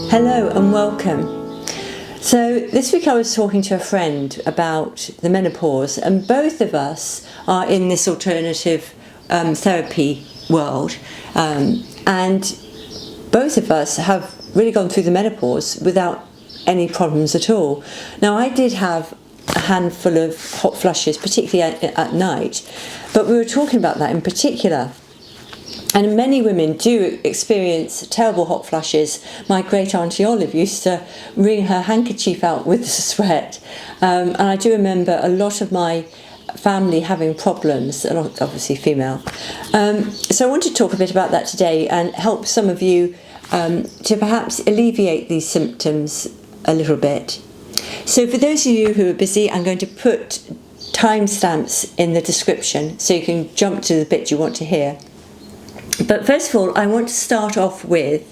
Hello and welcome. So this week I was talking to a friend about the menopause, and both of us are in this alternative therapy world, and both of us have really gone through the menopause without any problems at all. Now, I did have a handful of hot flushes, particularly at night, but we were talking about that in particular. And many women do experience terrible hot flushes. My great auntie Olive used to wring her handkerchief out with the sweat. And I do remember a lot of my family having problems, a lot, obviously female. So I want to talk a bit about that today and help some of you to perhaps alleviate these symptoms a little bit. So for those of you who are busy, I'm going to put timestamps in the description so you can jump to the bit you want to hear. But first of all, I want to start off with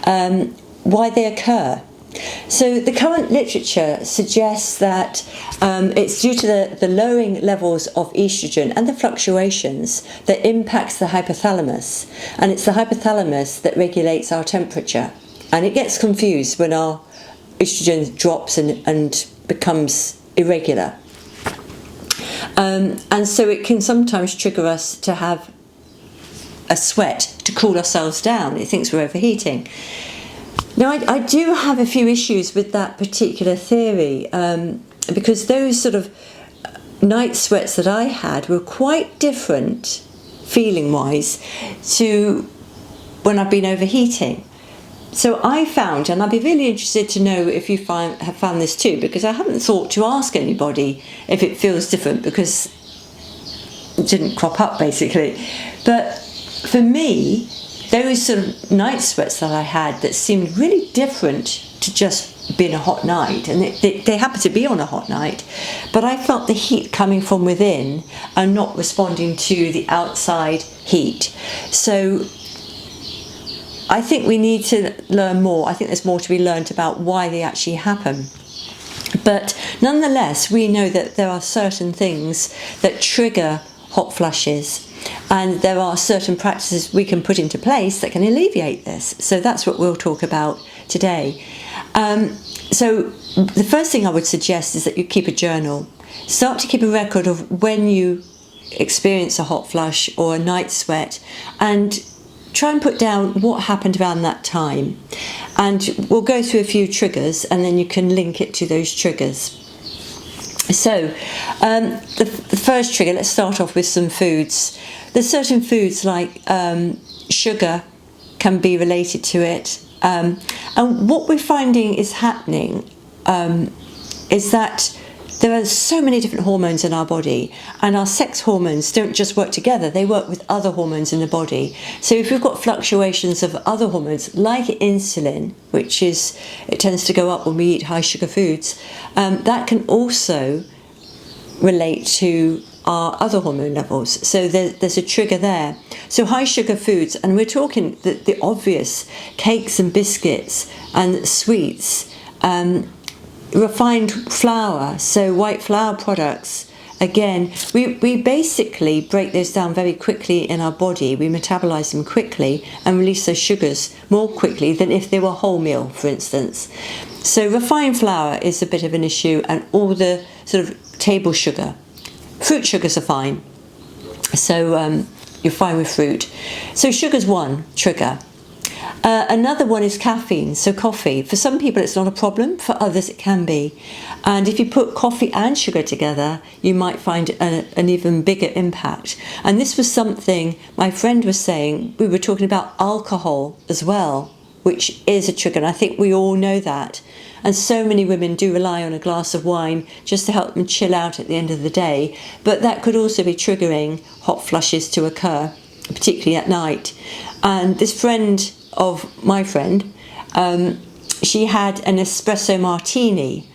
why they occur. So the current literature suggests that it's due to the lowering levels of estrogen and the fluctuations that impacts the hypothalamus. And it's the hypothalamus that regulates our temperature. And it gets confused when our estrogen drops and becomes irregular. And so it can sometimes trigger us to have a sweat to cool ourselves down. It thinks we're overheating. Now, I do have a few issues with that particular theory because those sort of night sweats that I had were quite different feeling-wise to when I've been overheating. So I found, and I'd be really interested to know if you have found this too, because I haven't thought to ask anybody if it feels different because it didn't crop up basically. But for me, those sort of night sweats that I had that seemed really different to just being a hot night, and they happen to be on a hot night, but I felt the heat coming from within and not responding to the outside heat. So I think we need to learn more. I think there's more to be learned about why they actually happen. But nonetheless, we know that there are certain things that trigger hot flushes, and there are certain practices we can put into place that can alleviate this. So that's what we'll talk about today. So the first thing I would suggest is that you keep a journal. Start to keep a record of when you experience a hot flush or a night sweat, and try and put down what happened around that time. And we'll go through a few triggers, and then you can link it to those triggers. So the first trigger, let's start off with some foods. There's certain foods like sugar can be related to it. And what we're finding is happening is that there are so many different hormones in our body, and our sex hormones don't just work together, they work with other hormones in the body. So if we've got fluctuations of other hormones like insulin, it tends to go up when we eat high sugar foods, that can also relate to our other hormone levels. So there's a trigger there. So high sugar foods, and we're talking the obvious cakes and biscuits and sweets, refined flour, so white flour products. Again, we basically break those down very quickly in our body. We metabolize them quickly and release those sugars more quickly than if they were wholemeal, for instance. So refined flour is a bit of an issue, and all the sort of table sugar. Fruit sugars are fine. So you're fine with fruit. So sugar's one trigger. Another one is caffeine, so coffee. For some people it's not a problem, for others it can be. And if you put coffee and sugar together, you might find an even bigger impact. And this was something my friend was saying. We were talking about alcohol as well, which is a trigger, and I think we all know that. And so many women do rely on a glass of wine just to help them chill out at the end of the day. But that could also be triggering hot flushes to occur, particularly at night. And this friend of my friend, she had an espresso martini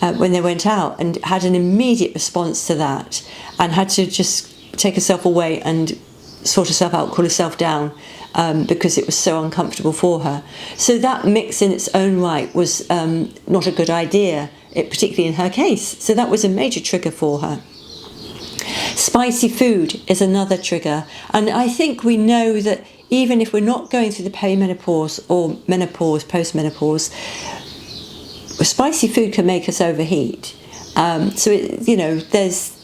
when they went out, and had an immediate response to that, and had to just take herself away and sort herself out, cool herself down, because it was so uncomfortable for her. So that mix in its own right was not a good idea, particularly in her case. So that was a major trigger for her. Spicy food is another trigger, and I think we know that even if we're not going through the perimenopause or menopause, post-menopause, spicy food can make us overheat. So there's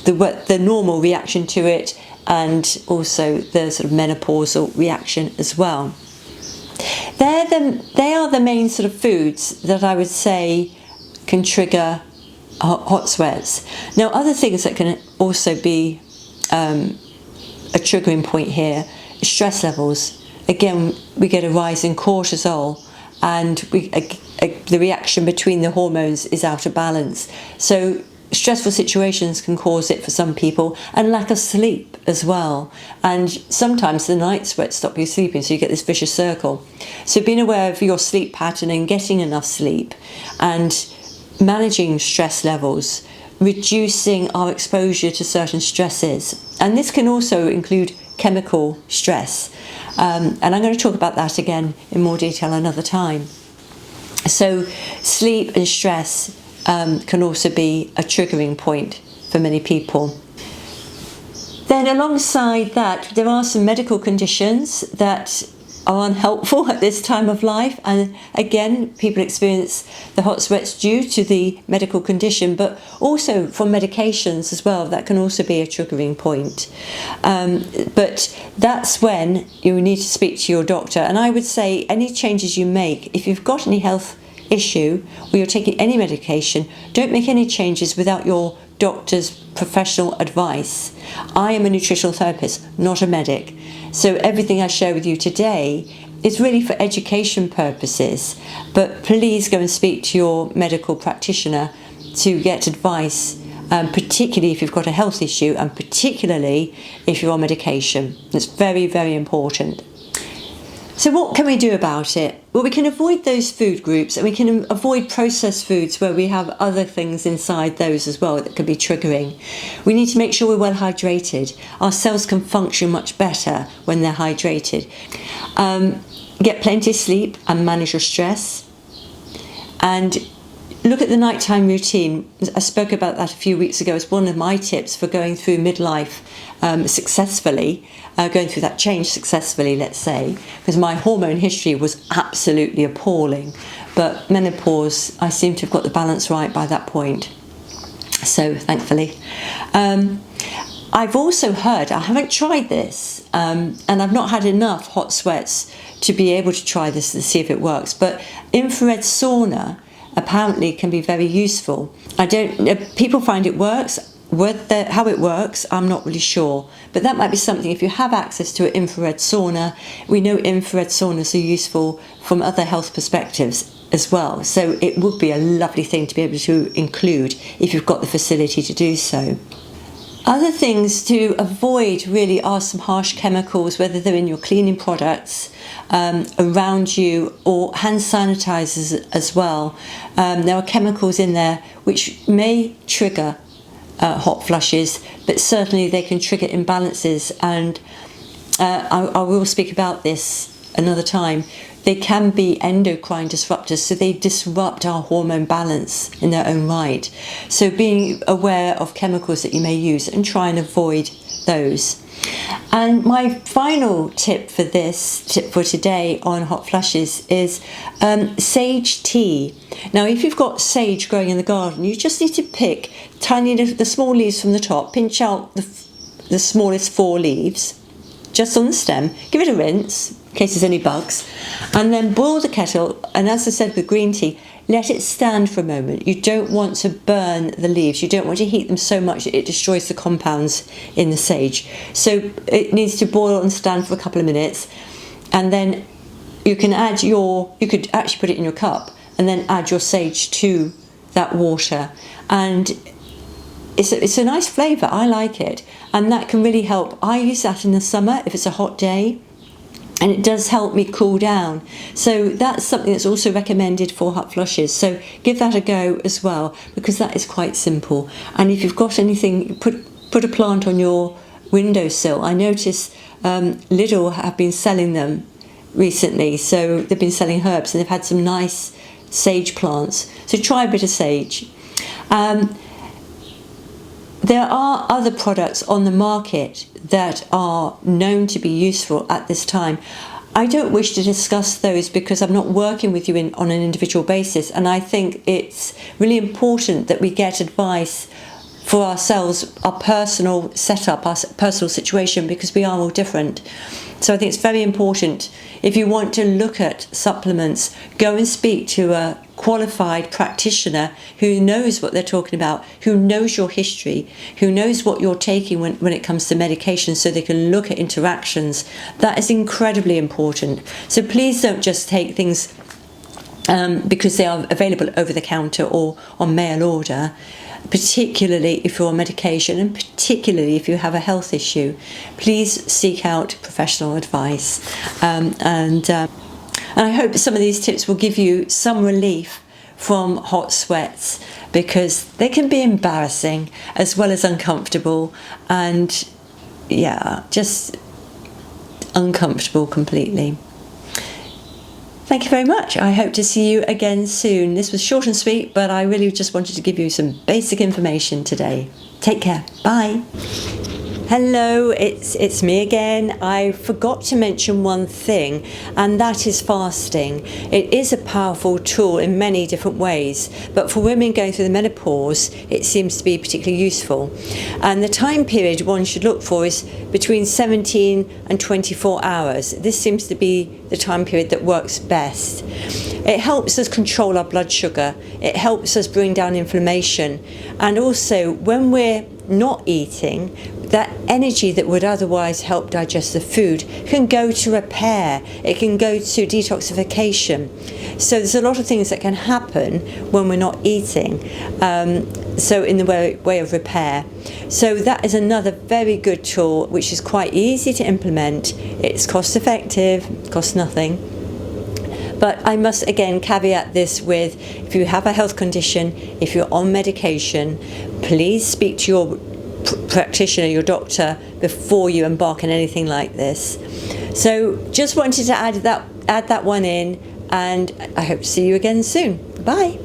the normal reaction to it, and also the sort of menopausal reaction as well. They are the main sort of foods that I would say can trigger hot sweats. Now, other things that can also be a triggering point here is stress levels. Again, we get a rise in cortisol, and the reaction between the hormones is out of balance. So stressful situations can cause it for some people, and lack of sleep as well. And sometimes the night sweats stop you sleeping, so you get this vicious circle. So being aware of your sleep pattern and getting enough sleep, and managing stress levels, reducing our exposure to certain stresses. And this can also include chemical stress. And I'm going to talk about that again in more detail another time. So sleep and stress can also be a triggering point for many people. Then alongside that, there are some medical conditions that are unhelpful at this time of life, and again, people experience the hot sweats due to the medical condition, but also from medications as well. That can also be a triggering point. But that's when you need to speak to your doctor. And I would say any changes you make, if you've got any health issue or you're taking any medication, don't make any changes without your doctor's professional advice. I am a nutritional therapist, not a medic. So everything I share with you today is really for education purposes, but please go and speak to your medical practitioner to get advice, particularly if you've got a health issue, and particularly if you're on medication. It's very, very important. So what can we do about it? Well, we can avoid those food groups, and we can avoid processed foods where we have other things inside those as well that could be triggering. We need to make sure we're well hydrated. Our cells can function much better when they're hydrated. Get plenty of sleep and manage your stress. And look at the nighttime routine. I spoke about that a few weeks ago as one of my tips for going through midlife successfully, going through that change successfully, let's say, because my hormone history was absolutely appalling. But menopause, I seem to have got the balance right by that point. So thankfully. I've also heard, I haven't tried this, and I've not had enough hot sweats to be able to try this and see if it works, but infrared sauna apparently can be very useful. People find it works. How it works, I'm not really sure, but that might be something. If you have access to an infrared sauna, we know infrared saunas are useful from other health perspectives as well, so it would be a lovely thing to be able to include if you've got the facility to do so. Other things to avoid really are some harsh chemicals, whether they're in your cleaning products around you, or hand sanitizers as well. There are chemicals in there which may trigger hot flushes, but certainly they can trigger imbalances, and I will speak about this another time. They can be endocrine disruptors, so they disrupt our hormone balance in their own right. So being aware of chemicals that you may use and try and avoid those. And my final tip for today on hot flushes is sage tea. Now, if you've got sage growing in the garden, you just need to pick the small leaves from the top, pinch out the smallest 4 leaves just on the stem, give it a rinse in case there's any bugs, and then boil the kettle. And as I said with green tea, let it stand for a moment. You don't want to burn the leaves. You don't want to heat them so much that it destroys the compounds in the sage. So it needs to boil and stand for a couple of minutes, and then you could actually put it in your cup and then add your sage to that water, and it's a nice flavour. I like it, and that can really help. I use that in the summer if it's a hot day, and it does help me cool down. So that's something that's also recommended for hot flushes. So give that a go as well, because that is quite simple. And if you've got anything, put a plant on your windowsill. I notice Lidl have been selling them recently. So they've been selling herbs, and they've had some nice sage plants. So try a bit of sage. There are other products on the market that are known to be useful at this time. I don't wish to discuss those because I'm not working with you on an individual basis, and I think it's really important that we get advice for ourselves, our personal setup, our personal situation, because we are all different. So I think it's very important, if you want to look at supplements, go and speak to a qualified practitioner who knows what they're talking about, who knows your history, who knows what you're taking when it comes to medication, so they can look at interactions. That is incredibly important. So please don't just take things because they are available over the counter or on mail order, particularly if you're on medication and particularly if you have a health issue. Please seek out professional advice. And I hope some of these tips will give you some relief from hot sweats, because they can be embarrassing as well as uncomfortable, and just uncomfortable completely. Thank you very much. I hope to see you again soon. This was short and sweet, but I really just wanted to give you some basic information today. Take care. Bye. Hello, it's me again. I forgot to mention one thing, and that is fasting. It is a powerful tool in many different ways, but for women going through the menopause, it seems to be particularly useful. And the time period one should look for is between 17 and 24 hours. This seems to be the time period that works best. It helps us control our blood sugar. It helps us bring down inflammation. And also, when we're not eating, that energy that would otherwise help digest the food can go to repair. It can go to detoxification. So there's a lot of things that can happen when we're not eating, so in the way of repair. So that is another very good tool, which is quite easy to implement. It's cost effective, costs nothing. But I must again caveat this with, if you have a health condition, if you're on medication, please speak to your practitioner, your doctor, before you embark on anything like this. So just wanted to add that one in, and I hope to see you again soon. Bye.